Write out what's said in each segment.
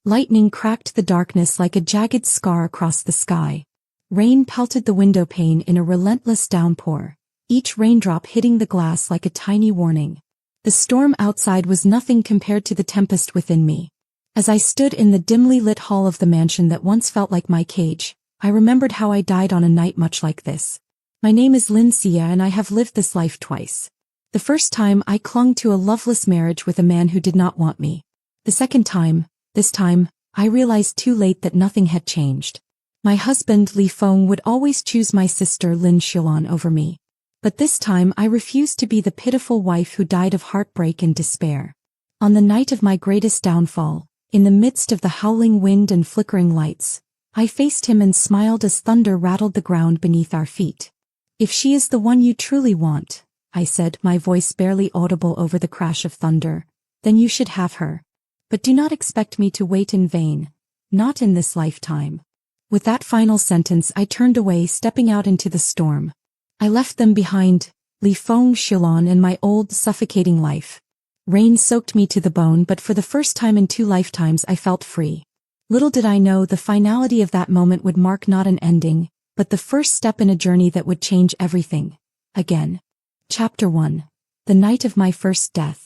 Lightning cracked the darkness like a jagged scar across the sky. Rain pelted the window pane in a relentless downpour, each raindrop hitting the glass like a tiny warning. The storm outside was nothing compared to the tempest within me. As I stood in the dimly lit hall of the mansion that once felt like my cage, I remembered how I died on a night much like this. My name is Lincia and I have lived this life twice. The first time I clung to a loveless marriage with a man who did not want me. The second time, this time, I realized too late that nothing had changed. My husband Li Feng would always choose my sister Lin Xilan over me. But this time I refused to be the pitiful wife who died of heartbreak and despair. On the night of my greatest downfall, in the midst of the howling wind and flickering lights, I faced him and smiled as thunder rattled the ground beneath our feet. "If she is the one you truly want," I said, my voice barely audible over the crash of thunder, "then you should have her. But do not expect me to wait in vain, not in this lifetime." With that final sentence I turned away, stepping out into the storm. I left them behind, Li Feng, Xilan, and my old, suffocating life. Rain soaked me to the bone, but for the first time in 2 lifetimes I felt free. Little did I know the finality of that moment would mark not an ending, but the first step in a journey that would change everything. Again. Chapter 1. The night of my first death.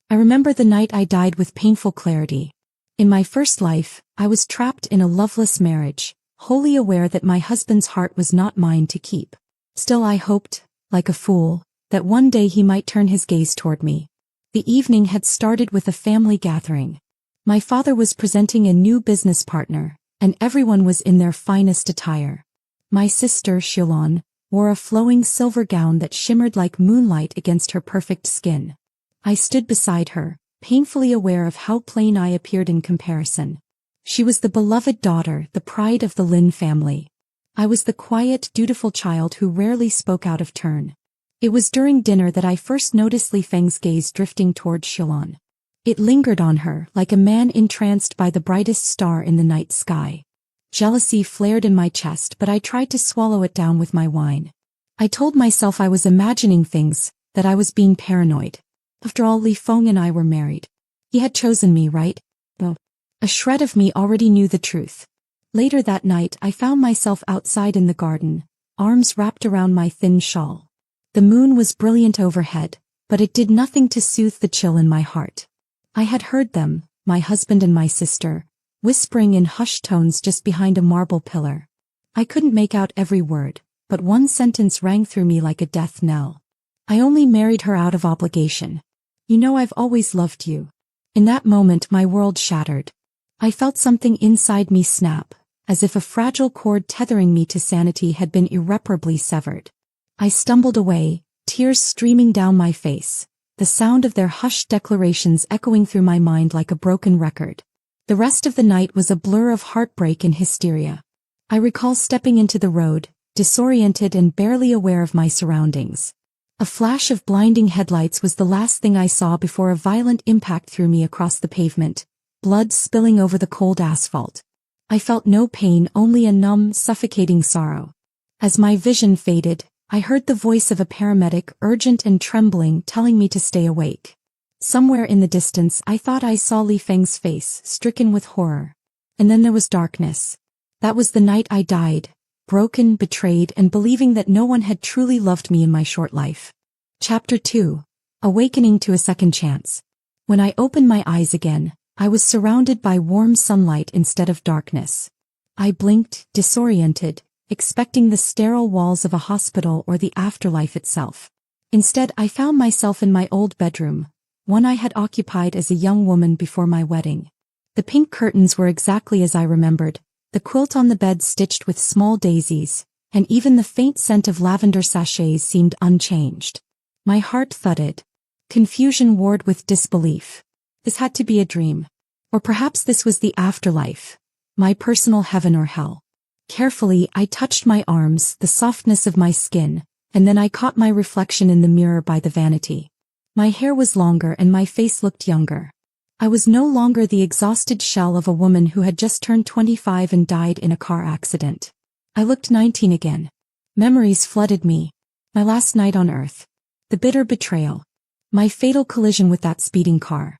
I remember the night I died with painful clarity. In my first life, I was trapped in a loveless marriage, wholly aware that my husband's heart was not mine to keep. Still I hoped, like a fool, that one day he might turn his gaze toward me. The evening had started with a family gathering. My father was presenting a new business partner, and everyone was in their finest attire. My sister, Xilan, wore a flowing silver gown that shimmered like moonlight against her perfect skin. I stood beside her, painfully aware of how plain I appeared in comparison. She was the beloved daughter, the pride of the Lin family. I was the quiet, dutiful child who rarely spoke out of turn. It was during dinner that I first noticed Li Feng's gaze drifting toward Xilan. It lingered on her, like a man entranced by the brightest star in the night sky. Jealousy flared in my chest, but I tried to swallow it down with my wine. I told myself I was imagining things, that I was being paranoid. After all, Li Feng and I were married. He had chosen me, right? Oh. A shred of me already knew the truth. Later that night I found myself outside in the garden, arms wrapped around my thin shawl. The moon was brilliant overhead, but it did nothing to soothe the chill in my heart. I had heard them, my husband and my sister, whispering in hushed tones just behind a marble pillar. I couldn't make out every word, but one sentence rang through me like a death knell. "I only married her out of obligation. You know I've always loved you." In that moment my world shattered. I felt something inside me snap, as if a fragile cord tethering me to sanity had been irreparably severed. I stumbled away, tears streaming down my face, the sound of their hushed declarations echoing through my mind like a broken record. The rest of the night was a blur of heartbreak and hysteria. I recall stepping into the road, disoriented and barely aware of my surroundings. A flash of blinding headlights was the last thing I saw before a violent impact threw me across the pavement, blood spilling over the cold asphalt. I felt no pain, only a numb, suffocating sorrow. As my vision faded, I heard the voice of a paramedic, urgent and trembling, telling me to stay awake. Somewhere in the distance I thought I saw Li Feng's face, stricken with horror. And then there was darkness. That was the night I died, broken, betrayed, and believing that no one had truly loved me in my short life. Chapter 2. Awakening to a Second Chance. When I opened my eyes again, I was surrounded by warm sunlight instead of darkness. I blinked, disoriented, expecting the sterile walls of a hospital or the afterlife itself. Instead, I found myself in my old bedroom, one I had occupied as a young woman before my wedding. The pink curtains were exactly as I remembered, the quilt on the bed stitched with small daisies, and even the faint scent of lavender sachets seemed unchanged. My heart thudded. Confusion warred with disbelief. This had to be a dream. Or perhaps this was the afterlife, my personal heaven or hell. Carefully, I touched my arms, the softness of my skin, and then I caught my reflection in the mirror by the vanity. My hair was longer and my face looked younger. I was no longer the exhausted shell of a woman who had just turned 25 and died in a car accident. I looked 19 again. Memories flooded me. My last night on Earth. The bitter betrayal. My fatal collision with that speeding car.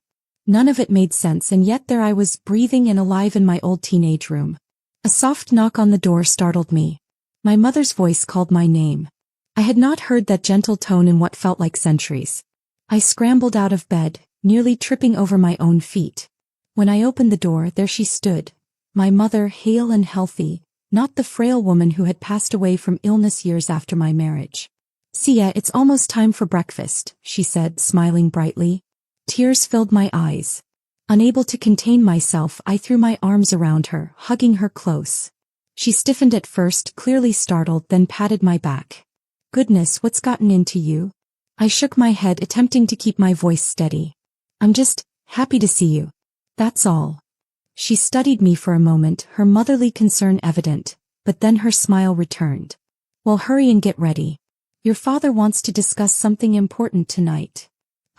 None of it made sense, and yet there I was, breathing and alive in my old teenage room. A soft knock on the door startled me. My mother's voice called my name. I had not heard that gentle tone in what felt like centuries. I scrambled out of bed, nearly tripping over my own feet. When I opened the door, there she stood, my mother, hale and healthy, not the frail woman who had passed away from illness years after my marriage. "Sia, it's almost time for breakfast," she said, smiling brightly. Tears filled my eyes. Unable to contain myself, I threw my arms around her, hugging her close. She stiffened at first, clearly startled, then patted my back. "Goodness, what's gotten into you?" I shook my head, attempting to keep my voice steady. "I'm just happy to see you. That's all." She studied me for a moment, her motherly concern evident, but then her smile returned. "Well, hurry and get ready. Your father wants to discuss something important tonight."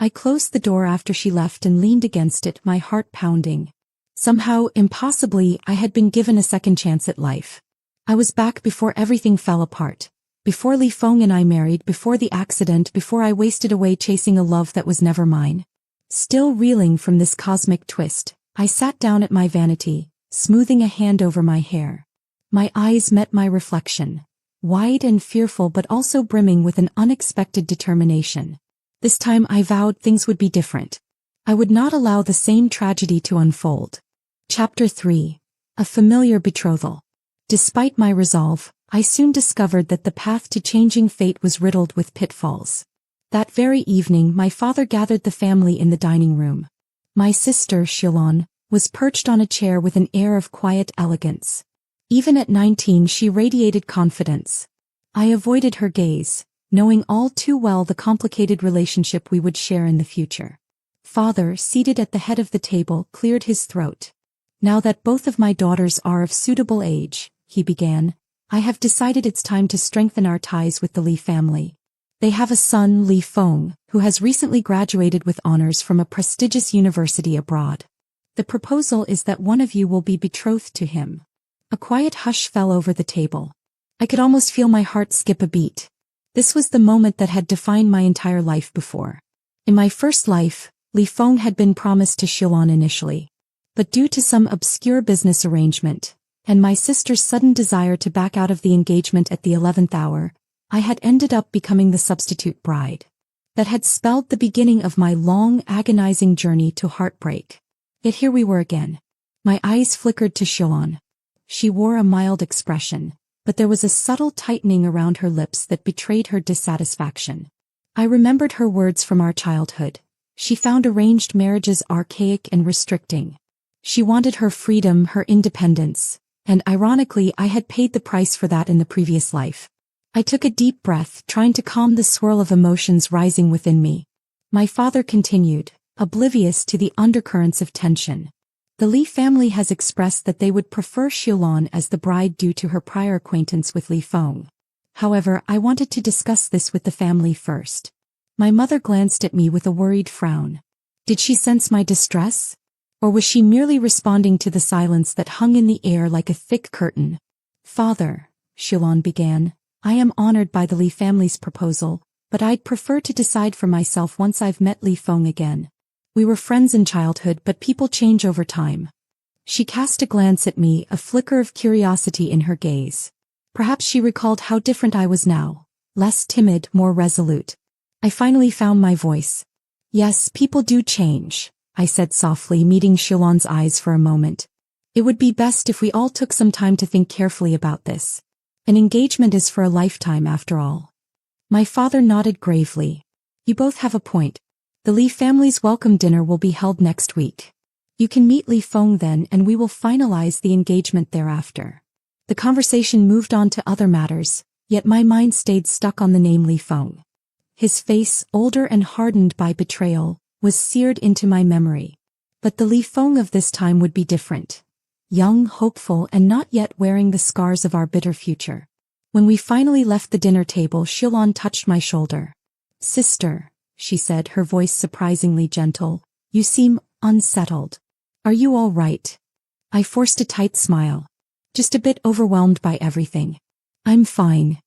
I closed the door after she left and leaned against it, my heart pounding. Somehow, impossibly, I had been given a second chance at life. I was back before everything fell apart. Before Li Feng and I married, before the accident, before I wasted away chasing a love that was never mine. Still reeling from this cosmic twist, I sat down at my vanity, smoothing a hand over my hair. My eyes met my reflection, wide and fearful but also brimming with an unexpected determination. This time I vowed things would be different. I would not allow the same tragedy to unfold. Chapter 3. A familiar betrothal. Despite my resolve, I soon discovered that the path to changing fate was riddled with pitfalls. That very evening my father gathered the family in the dining room. My sister, Shilon, was perched on a chair with an air of quiet elegance. Even at 19 she radiated confidence. I avoided her gaze, knowing all too well the complicated relationship we would share in the future. Father, seated at the head of the table, cleared his throat. "Now that both of my daughters are of suitable age," he began, "I have decided it's time to strengthen our ties with the Li family. They have a son, Li Feng, who has recently graduated with honors from a prestigious university abroad. The proposal is that one of you will be betrothed to him." A quiet hush fell over the table. I could almost feel my heart skip a beat. This was the moment that had defined my entire life before. In my first life, Li Feng had been promised to Shilon initially. But due to some obscure business arrangement, and my sister's sudden desire to back out of the engagement at the 11th hour, I had ended up becoming the substitute bride. That had spelled the beginning of my long, agonizing journey to heartbreak. Yet here we were again. My eyes flickered to Shilon. She wore a mild expression, but there was a subtle tightening around her lips that betrayed her dissatisfaction. I remembered her words from our childhood. She found arranged marriages archaic and restricting. She wanted her freedom, her independence, and ironically I had paid the price for that in the previous life. I took a deep breath, trying to calm the swirl of emotions rising within me. My father continued, oblivious to the undercurrents of tension. "The Li family has expressed that they would prefer Shilon as the bride due to her prior acquaintance with Li Feng. However, I wanted to discuss this with the family first." My mother glanced at me with a worried frown. Did she sense my distress? Or was she merely responding to the silence that hung in the air like a thick curtain? "Father," Shilon began, "I am honored by the Li family's proposal, but I'd prefer to decide for myself once I've met Li Feng again. We were friends in childhood, but people change over time." She cast a glance at me, a flicker of curiosity in her gaze. Perhaps she recalled how different I was now, less timid, more resolute. I finally found my voice. "Yes, people do change," I said softly, meeting Shilon's eyes for a moment. "It would be best if we all took some time to think carefully about this. An engagement is for a lifetime after all." My father nodded gravely. "You both have a point. The Li family's welcome dinner will be held next week. You can meet Li Feng then, and we will finalize the engagement thereafter." The conversation moved on to other matters, yet my mind stayed stuck on the name Li Feng. His face, older and hardened by betrayal, was seared into my memory. But the Li Feng of this time would be different. Young, hopeful, and not yet wearing the scars of our bitter future. When we finally left the dinner table, Shilon touched my shoulder. "Sister," she said, her voice surprisingly gentle, "you seem unsettled. Are you all right?" I forced a tight smile. "Just a bit overwhelmed by everything. I'm fine."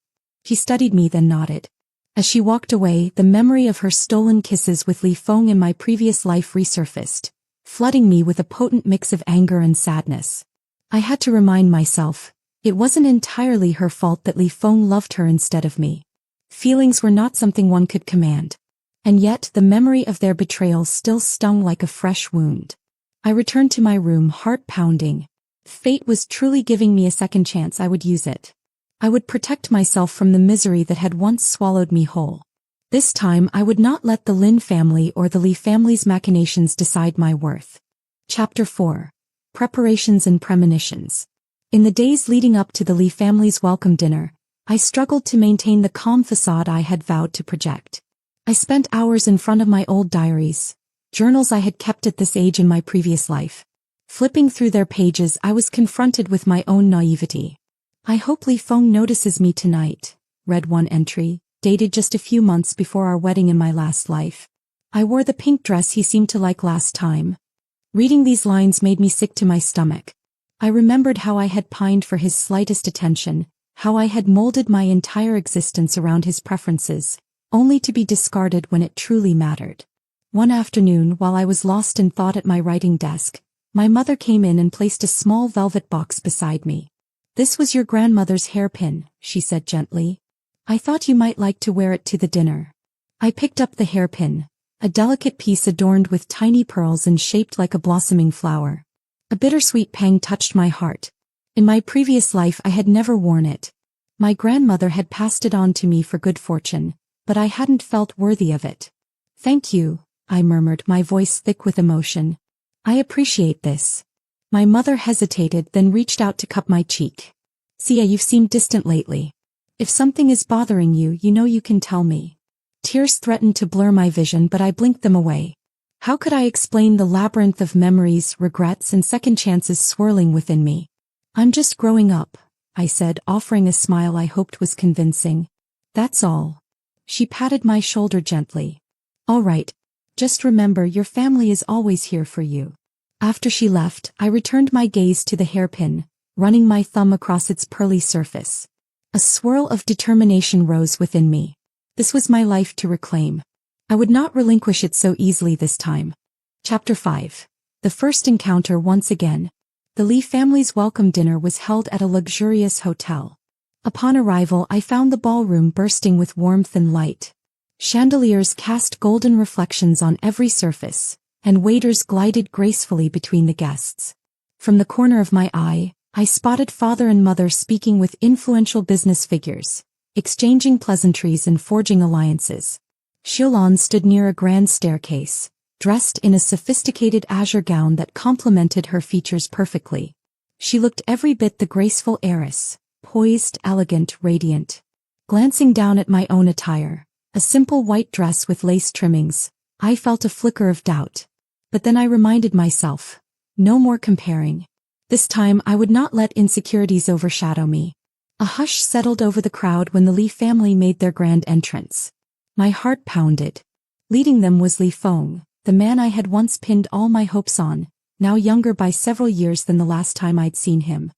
She studied me, then nodded. As she walked away, the memory of her stolen kisses with Li Feng in my previous life resurfaced, flooding me with a potent mix of anger and sadness. I had to remind myself, it wasn't entirely her fault that Li Feng loved her instead of me. Feelings were not something one could command. And yet the memory of their betrayal still stung like a fresh wound. I returned to my room, heart pounding. Fate was truly giving me a second chance. I would use it. I would protect myself from the misery that had once swallowed me whole. This time I would not let the Lin family or the Li family's machinations decide my worth. Chapter 4. Preparations and Premonitions. In the days leading up to the Li family's welcome dinner, I struggled to maintain the calm facade I had vowed to project. I spent hours in front of my old diaries, journals I had kept at this age in my previous life. Flipping through their pages, I was confronted with my own naivety. "I hope Li Feng notices me tonight," read one entry, dated just a few months before our wedding in my last life. "I wore the pink dress he seemed to like last time." Reading these lines made me sick to my stomach. I remembered how I had pined for his slightest attention, how I had molded my entire existence around his preferences, only to be discarded when it truly mattered. One afternoon, while I was lost in thought at my writing desk, my mother came in and placed a small velvet box beside me. "This was your grandmother's hairpin," she said gently. "I thought you might like to wear it to the dinner." I picked up the hairpin, a delicate piece adorned with tiny pearls and shaped like a blossoming flower. A bittersweet pang touched my heart. In my previous life I had never worn it. My grandmother had passed it on to me for good fortune, but I hadn't felt worthy of it. "Thank you," I murmured, my voice thick with emotion. "I appreciate this." My mother hesitated, then reached out to cup my cheek. "Sia, you've seemed distant lately. If something is bothering you, you know you can tell me." Tears threatened to blur my vision, but I blinked them away. How could I explain the labyrinth of memories, regrets, and second chances swirling within me? "I'm just growing up," I said, offering a smile I hoped was convincing. "That's all." She patted my shoulder gently. "All right. Just remember, your family is always here for you." After she left, I returned my gaze to the hairpin, running my thumb across its pearly surface. A swirl of determination rose within me. This was my life to reclaim. I would not relinquish it so easily this time. Chapter 5. The First Encounter. Once again, the Li family's welcome dinner was held at a luxurious hotel. Upon arrival, I found the ballroom bursting with warmth and light. Chandeliers cast golden reflections on every surface, and waiters glided gracefully between the guests. From the corner of my eye, I spotted father and mother speaking with influential business figures, exchanging pleasantries and forging alliances. Xiaolan stood near a grand staircase, dressed in a sophisticated azure gown that complemented her features perfectly. She looked every bit the graceful heiress, poised, elegant, radiant. Glancing down at my own attire, a simple white dress with lace trimmings, I felt a flicker of doubt. But then I reminded myself, no more comparing. This time I would not let insecurities overshadow me. A hush settled over the crowd when the Li family made their grand entrance. My heart pounded. Leading them was Li Feng, the man I had once pinned all my hopes on, now younger by several years than the last time I'd seen him.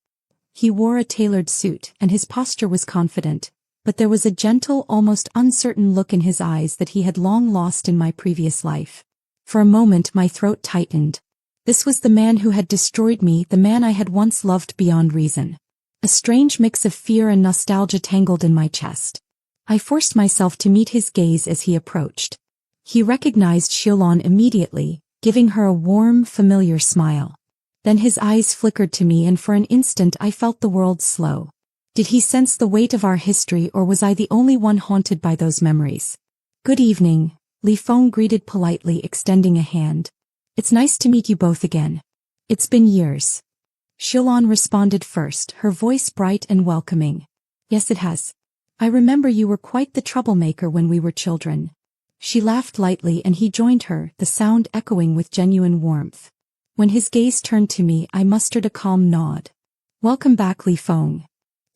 He wore a tailored suit, and his posture was confident, but there was a gentle, almost uncertain look in his eyes that he had long lost in my previous life. For a moment my throat tightened. This was the man who had destroyed me, the man I had once loved beyond reason. A strange mix of fear and nostalgia tangled in my chest. I forced myself to meet his gaze as he approached. He recognized Xiaolan immediately, giving her a warm, familiar smile. Then his eyes flickered to me, and for an instant I felt the world slow. Did he sense the weight of our history, or was I the only one haunted by those memories? "Good evening," Li Feng greeted politely, extending a hand. "It's nice to meet you both again. It's been years." Xiaolan responded first, her voice bright and welcoming. "Yes, it has. I remember you were quite the troublemaker when we were children." She laughed lightly and he joined her, the sound echoing with genuine warmth. When his gaze turned to me, I mustered a calm nod. "Welcome back, Li Feng."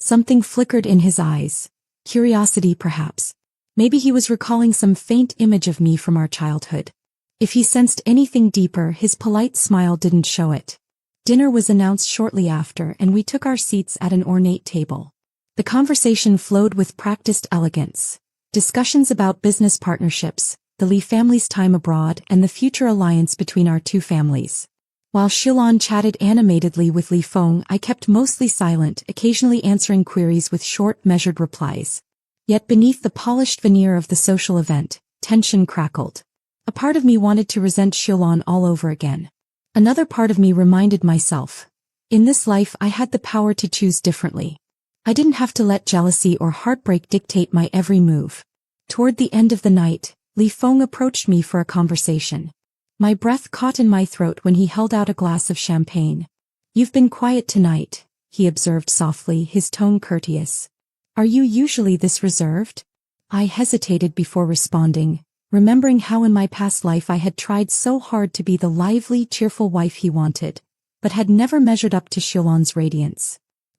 Something flickered in his eyes. Curiosity, perhaps. Maybe he was recalling some faint image of me from our childhood. If he sensed anything deeper, his polite smile didn't show it. Dinner was announced shortly after, and we took our seats at an ornate table. The conversation flowed with practiced elegance. Discussions about business partnerships, the Li family's time abroad, and the future alliance between our two families. While Shilon chatted animatedly with Li Feng, I kept mostly silent, occasionally answering queries with short, measured replies. Yet beneath the polished veneer of the social event, tension crackled. A part of me wanted to resent Shilon all over again. Another part of me reminded myself, in this life I had the power to choose differently. I didn't have to let jealousy or heartbreak dictate my every move. Toward the end of the night, Li Feng approached me for a conversation. My breath caught in my throat when he held out a glass of champagne. "You've been quiet tonight," he observed softly, his tone courteous. "Are you usually this reserved?" I hesitated before responding, remembering how in my past life I had tried so hard to be the lively, cheerful wife he wanted, but had never measured up to Shilon's radiance.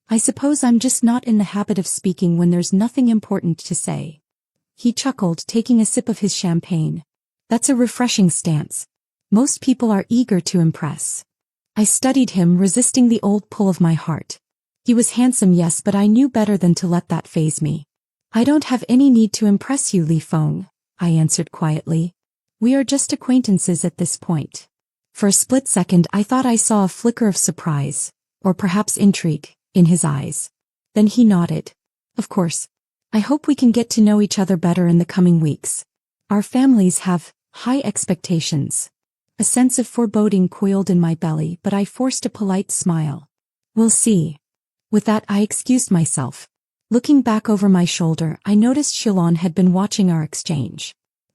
"I suppose I'm just not in the habit of speaking when there's nothing important to say." He chuckled, taking a sip of his champagne. "That's a refreshing stance. Most people are eager to impress." I studied him, resisting the old pull of my heart. He was handsome, yes, but I knew better than to let that faze me. "I don't have any need to impress you, Li Feng," I answered quietly. "We are just acquaintances at this point." For a split second I thought I saw a flicker of surprise, or perhaps intrigue, in his eyes. Then he nodded. "Of course. I hope we can get to know each other better in the coming weeks. Our families have high expectations." A sense of foreboding coiled in my belly, but I forced a polite smile. "We'll see." With that I excused myself. Looking back over my shoulder, I noticed Shilon had been watching our exchange.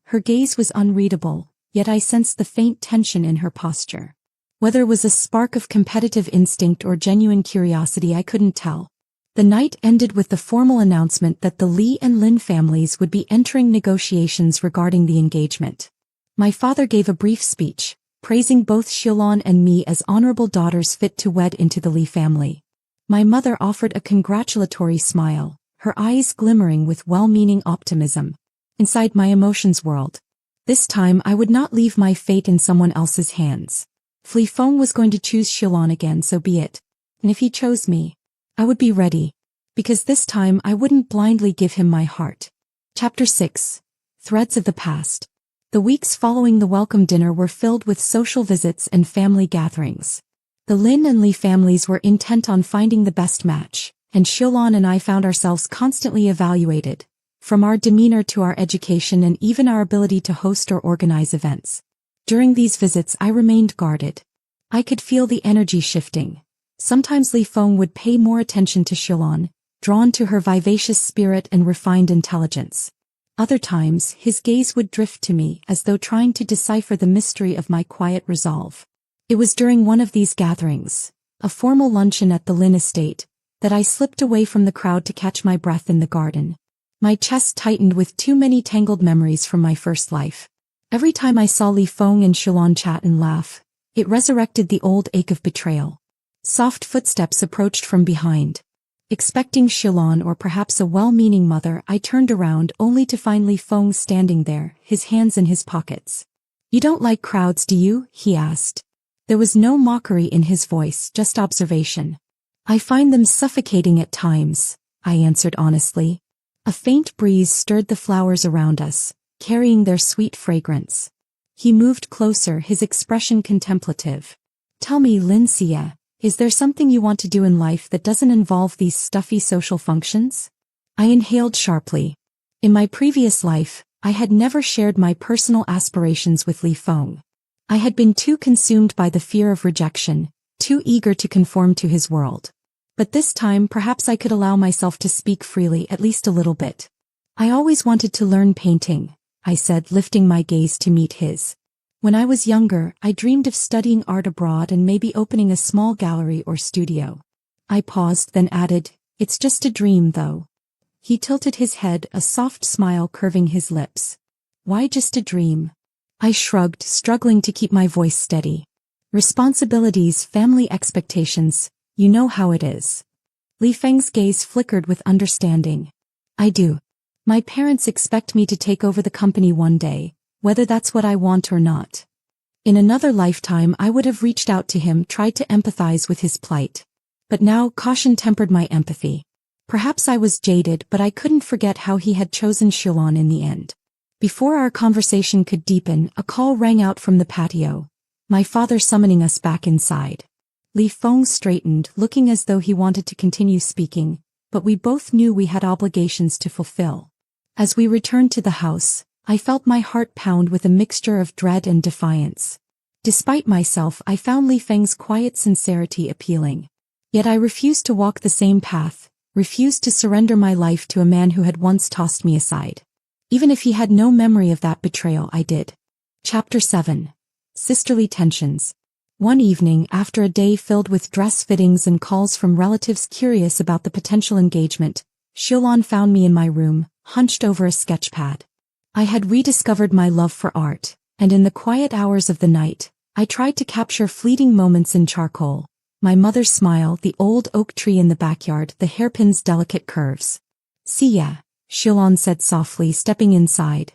Her gaze was unreadable, yet I sensed the faint tension in her posture. Whether it was a spark of competitive instinct or genuine curiosity, I couldn't tell. The night ended with the formal announcement that the Li and Lin families would be entering negotiations regarding the engagement. My father gave a brief speech, praising both Shilon and me as honorable daughters fit to wed into the Li family. My mother offered a congratulatory smile, her eyes glimmering with well-meaning optimism. Inside my emotions whirled. This time I would not leave my fate in someone else's hands. If Li Feng was going to choose Shilon again, so be it. And if he chose me, I would be ready. Because this time I wouldn't blindly give him my heart. Chapter 6. Threads of the Past. The weeks following the welcome dinner were filled with social visits and family gatherings. The Lin and Li families were intent on finding the best match, and Shilon and I found ourselves constantly evaluated, from our demeanor to our education and even our ability to host or organize events. During these visits I remained guarded. I could feel the energy shifting. Sometimes Li Feng would pay more attention to Shilon, drawn to her vivacious spirit and refined intelligence. Other times, his gaze would drift to me as though trying to decipher the mystery of my quiet resolve. It was during one of these gatherings, a formal luncheon at the Lin estate, that I slipped away from the crowd to catch my breath in the garden. My chest tightened with too many tangled memories from my first life. Every time I saw Li Feng and Shilon chat and laugh, it resurrected the old ache of betrayal. Soft footsteps approached from behind. Expecting Shilon or perhaps a well-meaning mother, I turned around only to find Li Feng standing there, his hands in his pockets. "You don't like crowds, do you?" he asked. There was no mockery in his voice, just observation. "I find them suffocating at times," I answered honestly. A faint breeze stirred the flowers around us, carrying their sweet fragrance. He moved closer, his expression contemplative. "Tell me, Lincia, is there something you want to do in life that doesn't involve these stuffy social functions?" I inhaled sharply. In my previous life, I had never shared my personal aspirations with Li Feng. I had been too consumed by the fear of rejection, too eager to conform to his world. But this time perhaps I could allow myself to speak freely at least a little bit. "I always wanted to learn painting," I said, lifting my gaze to meet his. "When I was younger, I dreamed of studying art abroad and maybe opening a small gallery or studio." I paused, then added, "It's just a dream, though." He tilted his head, a soft smile curving his lips. "Why just a dream?" I shrugged, struggling to keep my voice steady. "Responsibilities, family expectations, you know how it is." Li Feng's gaze flickered with understanding. "I do. My parents expect me to take over the company one day, whether that's what I want or not." In another lifetime I would have reached out to him, tried to empathize with his plight. But now caution tempered my empathy. Perhaps I was jaded, but I couldn't forget how he had chosen Shilon in the end. Before our conversation could deepen, a call rang out from the patio, my father summoning us back inside. Li Feng straightened, looking as though he wanted to continue speaking, but we both knew we had obligations to fulfill. As we returned to the house, I felt my heart pound with a mixture of dread and defiance. Despite myself, I found Li Feng's quiet sincerity appealing. Yet I refused to walk the same path, refused to surrender my life to a man who had once tossed me aside. Even if he had no memory of that betrayal, I did. Chapter 7. Sisterly Tensions. One evening, after a day filled with dress fittings and calls from relatives curious about the potential engagement, Xiaolan found me in my room, hunched over a sketchpad. I had rediscovered my love for art, and in the quiet hours of the night, I tried to capture fleeting moments in charcoal. My mother's smile, the old oak tree in the backyard, the hairpin's delicate curves. "See ya," Xiaolan said softly, stepping inside.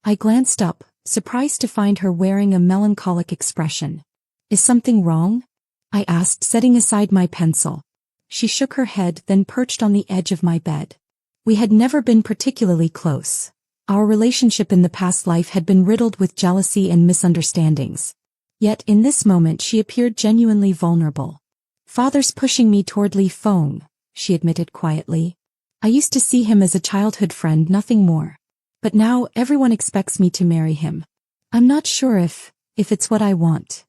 I glanced up, surprised to find her wearing a melancholic expression. "Is something wrong?" I asked, setting aside my pencil. She shook her head, then perched on the edge of my bed. We had never been particularly close. Our relationship in the past life had been riddled with jealousy and misunderstandings. Yet in this moment she appeared genuinely vulnerable. "Father's pushing me toward Li Feng," she admitted quietly. "I used to see him as a childhood friend, nothing more. But now everyone expects me to marry him. I'm not sure if it's what I want."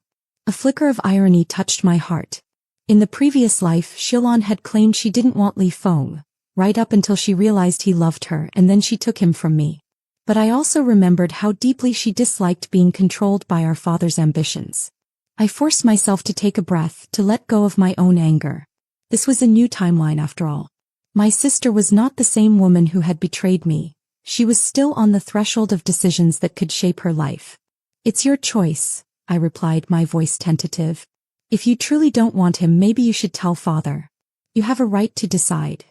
A flicker of irony touched my heart. In the previous life, Xiaolan had claimed she didn't want Li Feng, right up until she realized he loved her, and then she took him from me. But I also remembered how deeply she disliked being controlled by our father's ambitions. I forced myself to take a breath, to let go of my own anger. This was a new timeline after all. My sister was not the same woman who had betrayed me. She was still on the threshold of decisions that could shape her life. "It's your choice," I replied, my voice tentative. "If you truly don't want him, maybe you should tell father. You have a right to decide."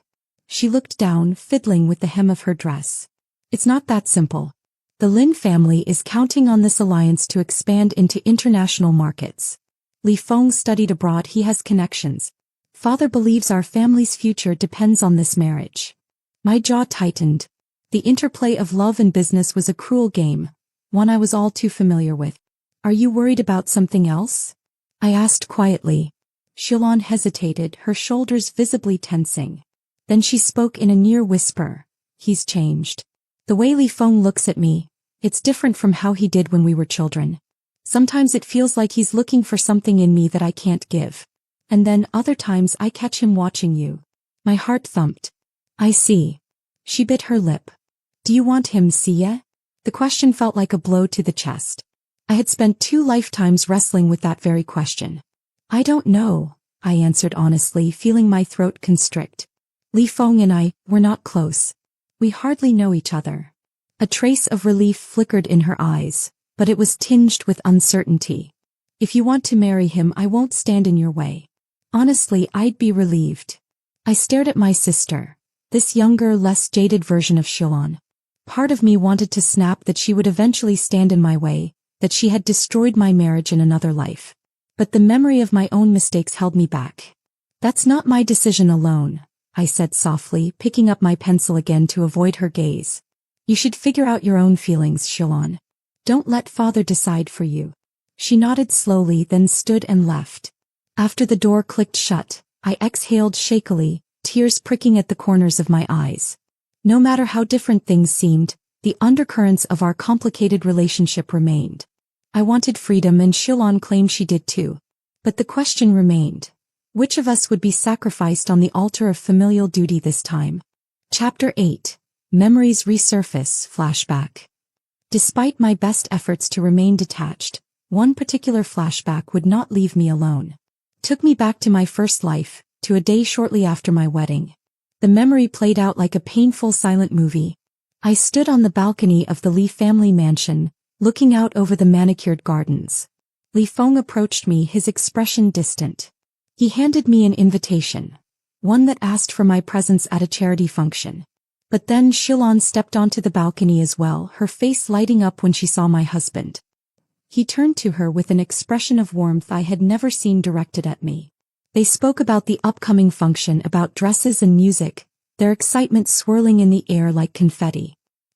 She looked down, fiddling with the hem of her dress. "It's not that simple. The Lin family is counting on this alliance to expand into international markets. Li Feng studied abroad, he has connections. Father believes our family's future depends on this marriage." My jaw tightened. The interplay of love and business was a cruel game, one I was all too familiar with. "Are you worried about something else?" I asked quietly. Xiaolan hesitated, her shoulders visibly tensing. Then she spoke in a near whisper. "He's changed. The way Li Feng looks at me, it's different from how he did when we were children. Sometimes it feels like he's looking for something in me that I can't give. And then other times I catch him watching you." My heart thumped. "I see." She bit her lip. "Do you want him, Sia?" The question felt like a blow to the chest. I had spent 2 lifetimes wrestling with that very question. "I don't know," I answered honestly, feeling my throat constrict. "Li Feng and I, we're not close. We hardly know each other." A trace of relief flickered in her eyes, but it was tinged with uncertainty. "If you want to marry him, I won't stand in your way." Honestly, I'd be relieved. I stared at my sister, this younger, less jaded version of Xiaolan. Part of me wanted to snap that she would eventually stand in my way, that she had destroyed my marriage in another life. But the memory of my own mistakes held me back. "That's not my decision alone," I said softly, picking up my pencil again to avoid her gaze. "You should figure out your own feelings, Xiaolan. Don't let father decide for you." She nodded slowly, then stood and left. After the door clicked shut, I exhaled shakily, tears pricking at the corners of my eyes. No matter how different things seemed, the undercurrents of our complicated relationship remained. I wanted freedom, and Xiaolan claimed she did too. But the question remained. Which of us would be sacrificed on the altar of familial duty this time? Chapter 8. Memories Resurface, Flashback. Despite my best efforts to remain detached, one particular flashback would not leave me alone. Took me back to my first life, to a day shortly after my wedding. The memory played out like a painful silent movie. I stood on the balcony of the Li family mansion, looking out over the manicured gardens. Li Feng approached me, his expression distant. He handed me an invitation, one that asked for my presence at a charity function. But then Xiaolan stepped onto the balcony as well, her face lighting up when she saw my husband. He turned to her with an expression of warmth I had never seen directed at me. They spoke about the upcoming function, about dresses and music, their excitement swirling in the air like confetti.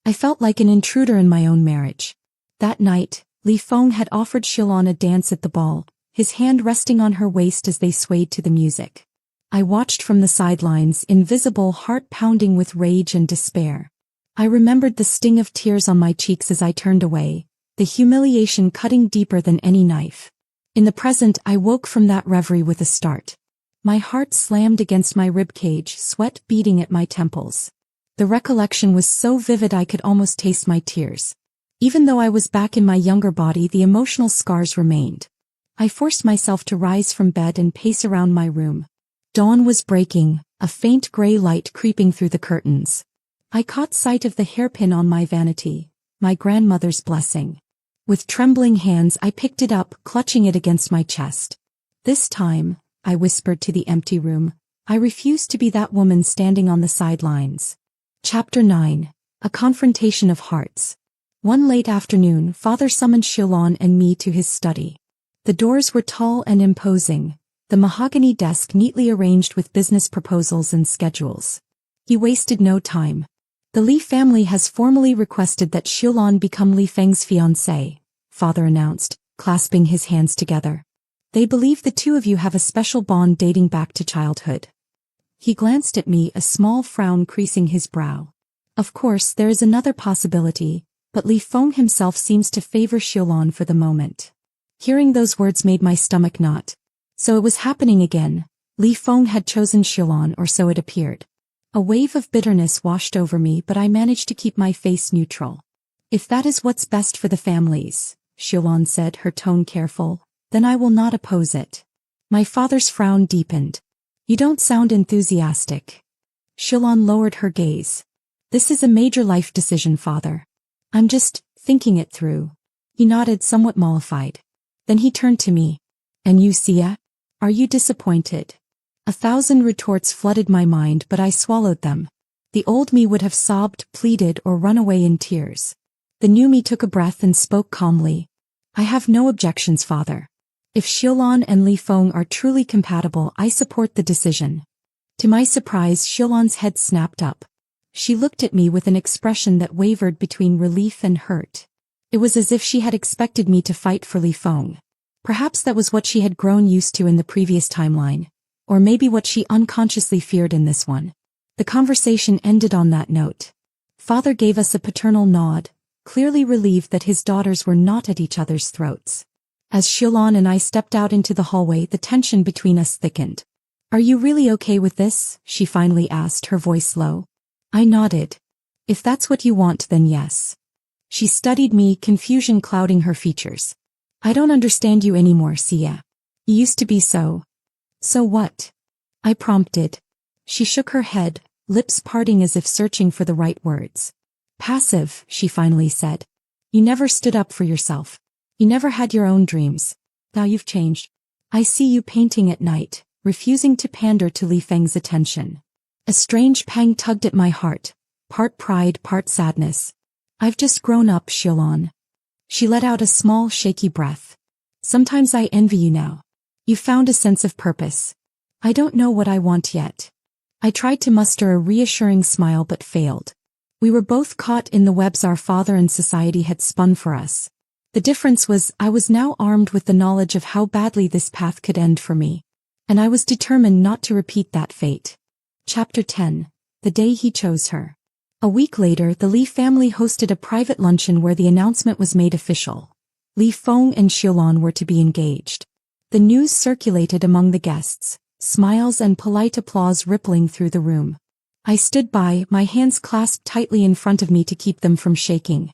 I felt like an intruder in my own marriage. That night, Li Feng had offered Shilon a dance at the ball, his hand resting on her waist as they swayed to the music. I watched from the sidelines, invisible, heart pounding with rage and despair. I remembered the sting of tears on my cheeks as I turned away, the humiliation cutting deeper than any knife. In the present, I woke from that reverie with a start. My heart slammed against my ribcage, sweat beating at my temples. The recollection was so vivid I could almost taste my tears. Even though I was back in my younger body, the emotional scars remained. I forced myself to rise from bed and pace around my room. Dawn was breaking, a faint gray light creeping through the curtains. I caught sight of the hairpin on my vanity, my grandmother's blessing. With trembling hands I picked it up, clutching it against my chest. This time, I whispered to the empty room, I refused to be that woman standing on the sidelines. Chapter 9. A Confrontation of Hearts. One late afternoon, Father summoned Shilon and me to his study. The doors were tall and imposing, the mahogany desk neatly arranged with business proposals and schedules. He wasted no time. The Li family has formally requested that Shilon become Li Feng's fiancée, Father announced, clasping his hands together. They believe the two of you have a special bond dating back to childhood. He glanced at me, a small frown creasing his brow. Of course, there is another possibility, but Li Feng himself seems to favor Shilon for the moment. Hearing those words made my stomach knot. So it was happening again. Li Feng had chosen Shilon, or so it appeared. A wave of bitterness washed over me, but I managed to keep my face neutral. If that is what's best for the families, Shilon said, her tone careful, then I will not oppose it. My father's frown deepened. You don't sound enthusiastic. Shilon lowered her gaze. This is a major life decision, Father. I'm just thinking it through. He nodded, somewhat mollified. Then he turned to me. And you, Sia? Are you disappointed? 1,000 retorts flooded my mind, but I swallowed them. The old me would have sobbed, pleaded, or run away in tears. The new me took a breath and spoke calmly. I have no objections, Father. If Shilon and Li Feng are truly compatible, I support the decision. To my surprise, Shilon's head snapped up. She looked at me with an expression that wavered between relief and hurt. It was as if she had expected me to fight for Li Feng. Perhaps that was what she had grown used to in the previous timeline, or maybe what she unconsciously feared in this one. The conversation ended on that note. Father gave us a paternal nod, clearly relieved that his daughters were not at each other's throats. As Shilon and I stepped out into the hallway, the tension between us thickened. Are you really okay with this? She finally asked, her voice low. I nodded. If that's what you want, then yes. She studied me, confusion clouding her features. I don't understand you anymore, Sia. You used to be so. So what? I prompted. She shook her head, lips parting as if searching for the right words. Passive, she finally said. You never stood up for yourself. You never had your own dreams. Now you've changed. I see you painting at night, refusing to pander to Li Feng's attention. A strange pang tugged at my heart, part pride, part sadness. I've just grown up, Shilon. She let out a small, shaky breath. Sometimes I envy you now. You found a sense of purpose. I don't know what I want yet. I tried to muster a reassuring smile but failed. We were both caught in the webs our father and society had spun for us. The difference was I was now armed with the knowledge of how badly this path could end for me. And I was determined not to repeat that fate. Chapter 10. The Day He Chose Her. A week later, the Li family hosted a private luncheon where the announcement was made official. Li Feng and Shilon were to be engaged. The news circulated among the guests, smiles and polite applause rippling through the room. I stood by, my hands clasped tightly in front of me to keep them from shaking.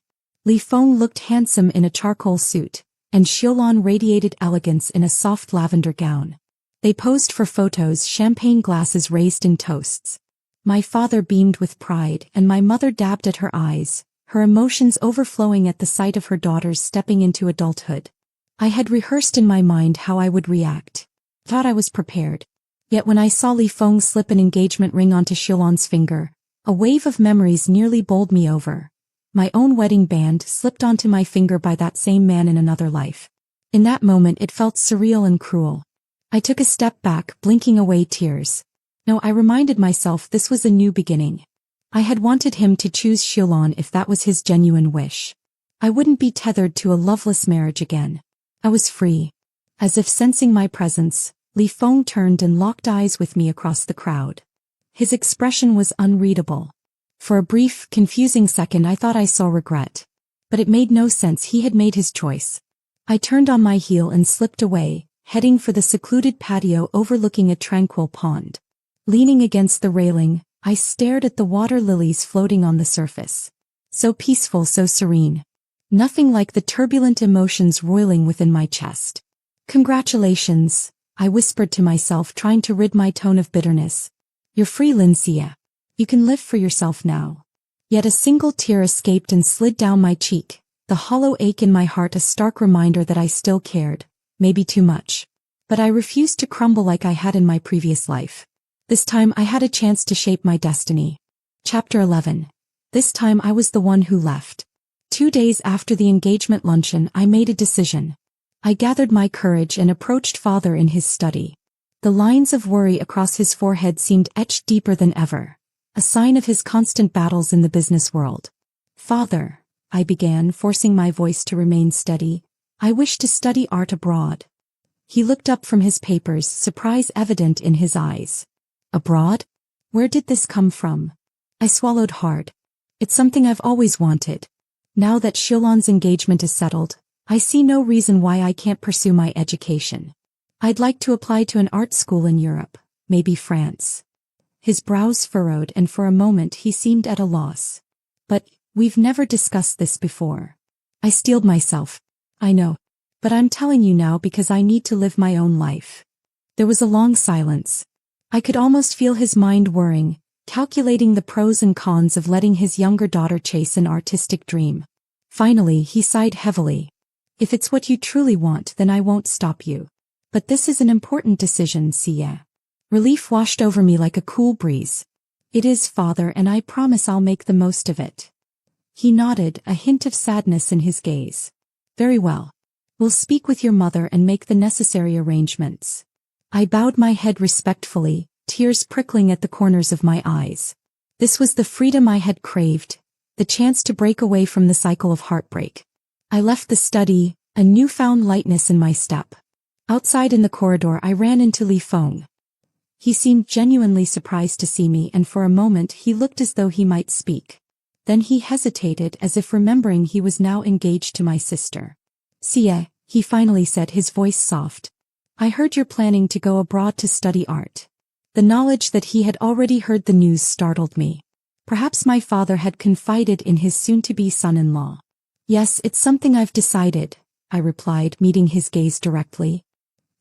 Li Feng looked handsome in a charcoal suit, and Shilon radiated elegance in a soft lavender gown. They posed for photos, champagne glasses raised in toasts. My father beamed with pride, and my mother dabbed at her eyes, her emotions overflowing at the sight of her daughters stepping into adulthood. I had rehearsed in my mind how I would react. Thought I was prepared. Yet when I saw Li Feng slip an engagement ring onto Shilon's finger, a wave of memories nearly bowled me over. My own wedding band slipped onto my finger by that same man in another life. In that moment it felt surreal and cruel. I took a step back, blinking away tears. No, I reminded myself this was a new beginning. I had wanted him to choose Xiaolon if that was his genuine wish. I wouldn't be tethered to a loveless marriage again. I was free. As if sensing my presence, Li Feng turned and locked eyes with me across the crowd. His expression was unreadable. For a brief, confusing second I thought I saw regret. But it made no sense, he had made his choice. I turned on my heel and slipped away, heading for the secluded patio overlooking a tranquil pond. Leaning against the railing, I stared at the water lilies floating on the surface. So peaceful, so serene. Nothing like the turbulent emotions roiling within my chest. Congratulations, I whispered to myself, trying to rid my tone of bitterness. You're free, Lin Xie. You can live for yourself now. Yet a single tear escaped and slid down my cheek, the hollow ache in my heart a stark reminder that I still cared, maybe too much. But I refused to crumble like I had in my previous life. This time I had a chance to shape my destiny. Chapter 11. This time I was the one who left. 2 days after the engagement luncheon I made a decision. I gathered my courage and approached father in his study. The lines of worry across his forehead seemed etched deeper than ever, a sign of his constant battles in the business world. Father, I began, forcing my voice to remain steady, I wish to study art abroad. He looked up from his papers, surprise evident in his eyes. Abroad? Where did this come from? I swallowed hard. It's something I've always wanted. Now that Xiaolon's engagement is settled, I see no reason why I can't pursue my education. I'd like to apply to an art school in Europe, maybe France. His brows furrowed and for a moment he seemed at a loss. But, we've never discussed this before. I steeled myself. I know. But I'm telling you now because I need to live my own life. There was a long silence. I could almost feel his mind whirring, calculating the pros and cons of letting his younger daughter chase an artistic dream. Finally, he sighed heavily. If it's what you truly want, then I won't stop you. But this is an important decision, Xie. Relief washed over me like a cool breeze. It is, father, and I promise I'll make the most of it. He nodded, a hint of sadness in his gaze. Very well. We'll speak with your mother and make the necessary arrangements. I bowed my head respectfully, tears prickling at the corners of my eyes. This was the freedom I had craved, the chance to break away from the cycle of heartbreak. I left the study, a newfound lightness in my step. Outside in the corridor I ran into Li Feng. He seemed genuinely surprised to see me, and for a moment he looked as though he might speak. Then he hesitated, as if remembering he was now engaged to my sister. Xie, he finally said, his voice soft. I heard you're planning to go abroad to study art. The knowledge that he had already heard the news startled me. Perhaps my father had confided in his soon-to-be son-in-law. Yes, it's something I've decided, I replied, meeting his gaze directly.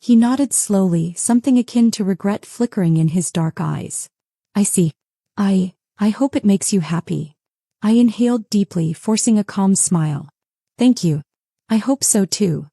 He nodded slowly, something akin to regret flickering in his dark eyes. I see. I hope it makes you happy. I inhaled deeply, forcing a calm smile. Thank you. I hope so too.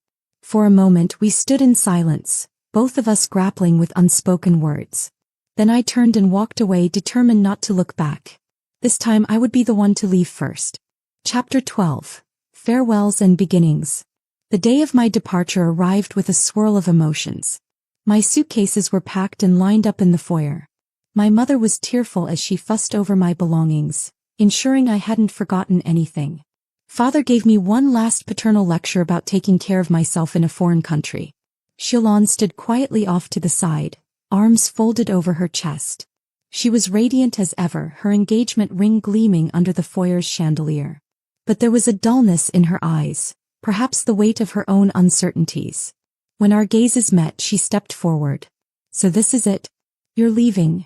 For a moment we stood in silence, both of us grappling with unspoken words. Then I turned and walked away, determined not to look back. This time I would be the one to leave first. Chapter 12. Farewells and Beginnings. The day of my departure arrived with a swirl of emotions. My suitcases were packed and lined up in the foyer. My mother was tearful as she fussed over my belongings, ensuring I hadn't forgotten anything. Father gave me one last paternal lecture about taking care of myself in a foreign country. Xiaolon stood quietly off to the side, arms folded over her chest. She was radiant as ever, her engagement ring gleaming under the foyer's chandelier. But there was a dullness in her eyes, perhaps the weight of her own uncertainties. When our gazes met, she stepped forward. So this is it? You're leaving?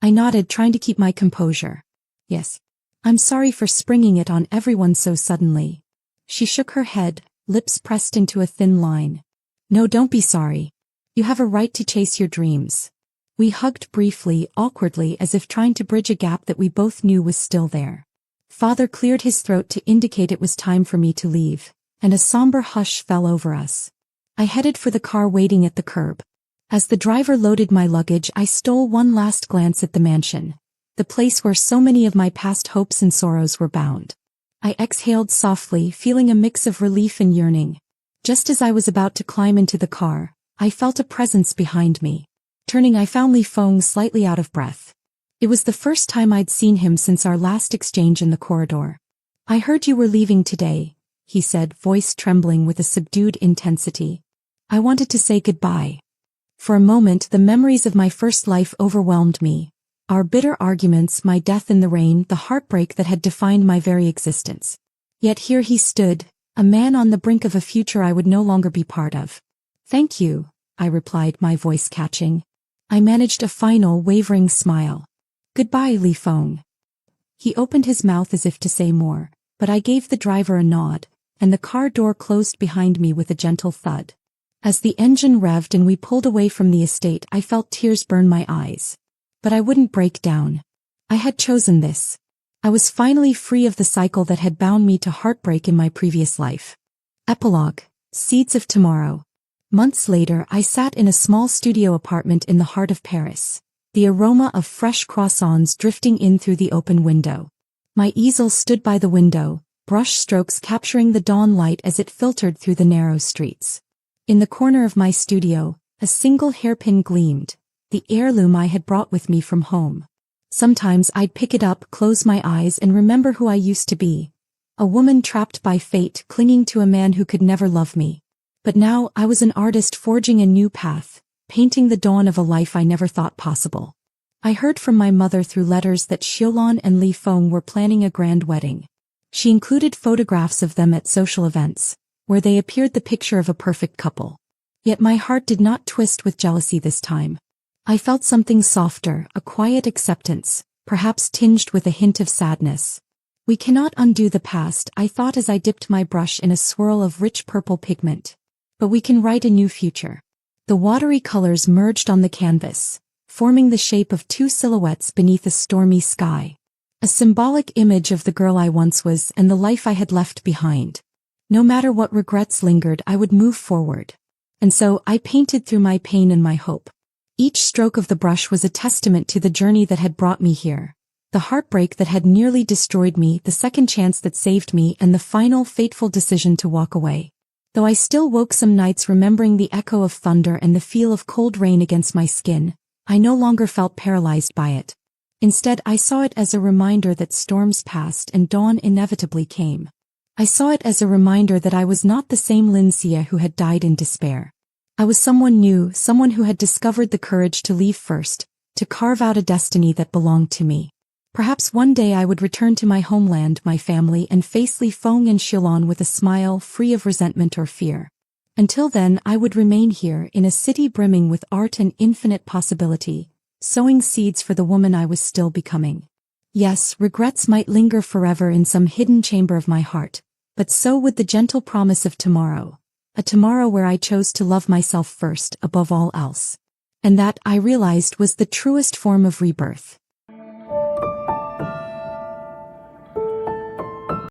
I nodded, trying to keep my composure. Yes. I'm sorry for springing it on everyone so suddenly. She shook her head, lips pressed into a thin line. No, don't be sorry. You have a right to chase your dreams. We hugged briefly, awkwardly, as if trying to bridge a gap that we both knew was still there. Father cleared his throat to indicate it was time for me to leave, and a somber hush fell over us. I headed for the car waiting at the curb. As the driver loaded my luggage, I stole one last glance at the mansion, the place where so many of my past hopes and sorrows were bound. I exhaled softly, feeling a mix of relief and yearning. Just as I was about to climb into the car, I felt a presence behind me. Turning, I found Li Feng slightly out of breath. It was the first time I'd seen him since our last exchange in the corridor. "I heard you were leaving today," he said, voice trembling with a subdued intensity. "I wanted to say goodbye." For a moment the memories of my first life overwhelmed me. Our bitter arguments, my death in the rain, the heartbreak that had defined my very existence. Yet here he stood, a man on the brink of a future I would no longer be part of. "Thank you," I replied, my voice catching. I managed a final, wavering smile. "Goodbye, Li Feng." He opened his mouth as if to say more, but I gave the driver a nod, and the car door closed behind me with a gentle thud. As the engine revved and we pulled away from the estate, I felt tears burn my eyes. But I wouldn't break down. I had chosen this. I was finally free of the cycle that had bound me to heartbreak in my previous life. Epilogue. Seeds of Tomorrow. Months later, I sat in a small studio apartment in the heart of Paris, the aroma of fresh croissants drifting in through the open window. My easel stood by the window, brush strokes capturing the dawn light as it filtered through the narrow streets. In the corner of my studio, a single hairpin gleamed, the heirloom I had brought with me from home. Sometimes I'd pick it up, close my eyes, and remember who I used to be. A woman trapped by fate, clinging to a man who could never love me. But now I was an artist forging a new path, painting the dawn of a life I never thought possible. I heard from my mother through letters that Xiaolon and Li Feng were planning a grand wedding. She included photographs of them at social events, where they appeared the picture of a perfect couple. Yet my heart did not twist with jealousy this time. I felt something softer, a quiet acceptance, perhaps tinged with a hint of sadness. "We cannot undo the past," I thought as I dipped my brush in a swirl of rich purple pigment. "But we can write a new future." The watery colors merged on the canvas, forming the shape of two silhouettes beneath a stormy sky. A symbolic image of the girl I once was and the life I had left behind. No matter what regrets lingered, I would move forward. And so I painted through my pain and my hope. Each stroke of the brush was a testament to the journey that had brought me here, the heartbreak that had nearly destroyed me, the second chance that saved me, and the final fateful decision to walk away. Though I still woke some nights remembering the echo of thunder and the feel of cold rain against my skin, I no longer felt paralyzed by it. Instead, I saw it as a reminder that storms passed and dawn inevitably came. I saw it as a reminder that I was not the same Linxia who had died in despair. I was someone new, someone who had discovered the courage to leave first, to carve out a destiny that belonged to me. Perhaps one day I would return to my homeland, my family, and face Li Feng and Xiaolon with a smile free of resentment or fear. Until then, I would remain here, in a city brimming with art and infinite possibility, sowing seeds for the woman I was still becoming. Yes, regrets might linger forever in some hidden chamber of my heart, but so would the gentle promise of tomorrow, a tomorrow where I chose to love myself first above all else. And that, I realized, was the truest form of rebirth.